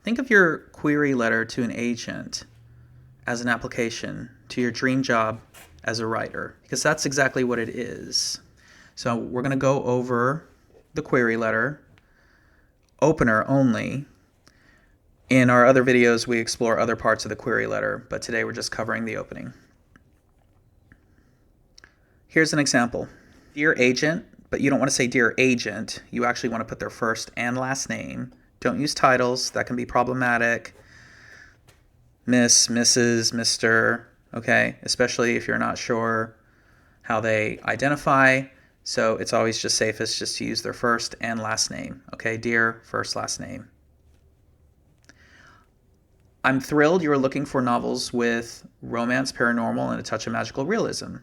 Think of your query letter to an agent as an application to your dream job as a writer, because that's exactly what it is. So we're going to go over the query letter, opener only. In our other videos, we explore other parts of the query letter, but today we're just covering the opening. Here's an example. Dear agent, but you don't want to say dear agent. You actually want to put their first and last name. Don't use titles. That can be problematic. Miss, Mrs., Mr., okay? Especially if you're not sure how they identify. So it's always just safest just to use their first and last name, okay? Dear, first, last name. I'm thrilled you are looking for novels with romance, paranormal, and a touch of magical realism.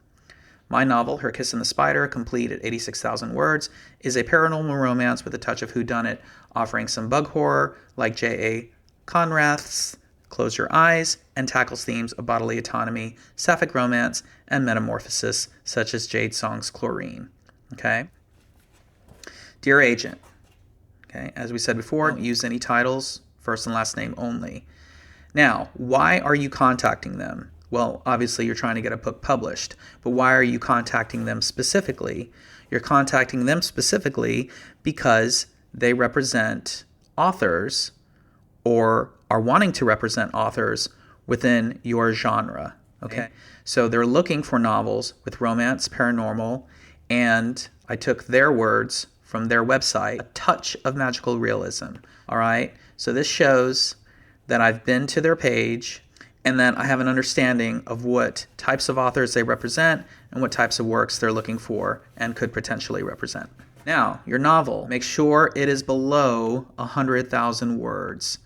My novel, Her Kiss and the Spider, complete at 86,000 words, is a paranormal romance with a touch of whodunit, offering some bug horror like J.A. Conrath's Close Your Eyes, and tackles themes of bodily autonomy, sapphic romance, and metamorphosis, such as Jade Song's Chlorine. Okay? Dear Agent. Okay, as we said before, don't use any titles, first and last name only. Now, why are you contacting them? Well, obviously you're trying to get a book published, but why are you contacting them specifically? You're contacting them specifically because they represent authors or are wanting to represent authors within your genre, okay? So they're looking for novels with romance, paranormal, and I took their words from their website, a touch of magical realism, all right? So this shows that I've been to their page and that I have an understanding of what types of authors they represent and what types of works they're looking for and could potentially represent. Now, your novel, make sure it is below 100,000 words.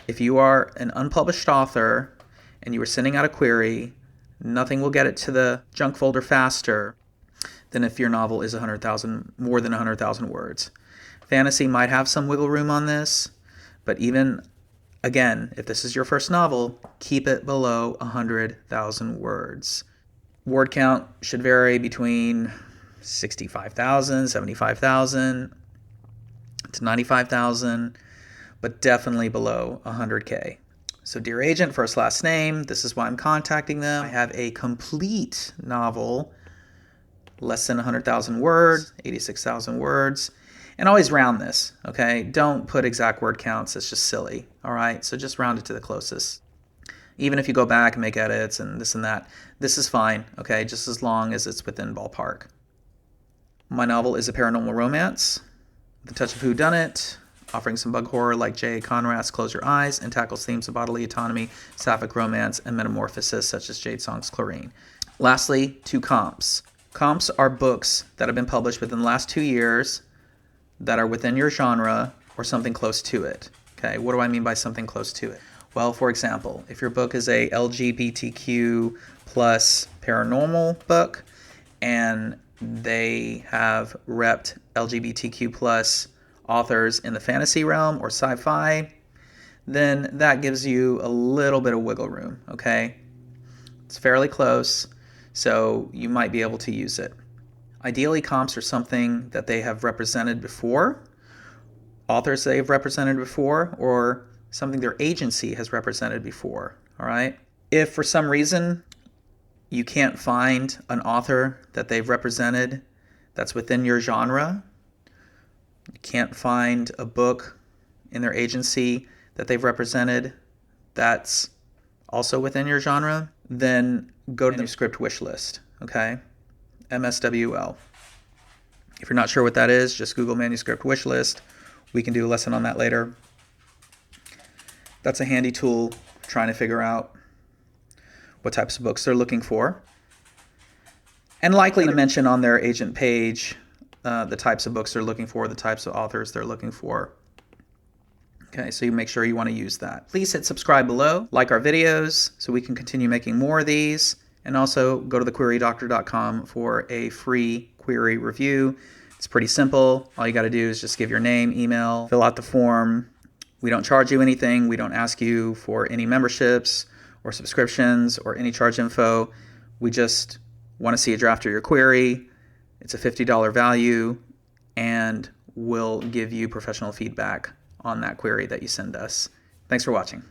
If you are an unpublished author and you are sending out a query, nothing will get it to the junk folder faster than if your novel is more than 100,000 words. Fantasy might have some wiggle room on this, but even again, if this is your first novel, keep it below 100,000 words. Word count should vary between 65,000, 75,000 to 95,000, but definitely below 100K. So dear agent, first, last name, this is why I'm contacting them. I have a complete novel, less than 100,000 words, 86,000 words. And always round this, okay? Don't put exact word counts. It's just silly, all right? So just round it to the closest. Even if you go back and make edits and this and that, this is fine, okay? Just as long as it's within ballpark. My novel is a paranormal romance with a touch of whodunit, offering some bug horror like J.A. Conrath's Close Your Eyes, and tackles themes of bodily autonomy, sapphic romance, and metamorphosis such as Jade Song's Chlorine. Lastly, 2 comps. Comps are books that have been published within the last 2 years that are within your genre or something close to it. Okay, what do I mean by something close to it? Well, for example, if your book is a LGBTQ plus paranormal book and they have repped LGBTQ plus authors in the fantasy realm or sci-fi, then that gives you a little bit of wiggle room, okay? It's fairly close, so you might be able to use it. Ideally, comps are something that they have represented before, authors they have represented before, or something their agency has represented before, all right? If for some reason you can't find an author that they've represented that's within your genre, you can't find a book in their agency that they've represented that's also within your genre, then go to the manuscript wish list, okay? MSWL. If you're not sure what that is, just Google manuscript wish list. We can do a lesson on that later. That's a handy tool trying to figure out what types of books they're looking for. And likely to mention on their agent page the types of books they're looking for, the types of authors they're looking for. Okay, so you make sure you want to use that. Please hit subscribe below, like our videos so we can continue making more of these. And also go to thequerydoctor.com for a free query review. It's pretty simple. All you got to do is just give your name, email, fill out the form. We don't charge you anything. We don't ask you for any memberships or subscriptions or any charge info. We just want to see a draft of your query. It's a $50 value, and we'll give you professional feedback on that query that you send us. Thanks for watching.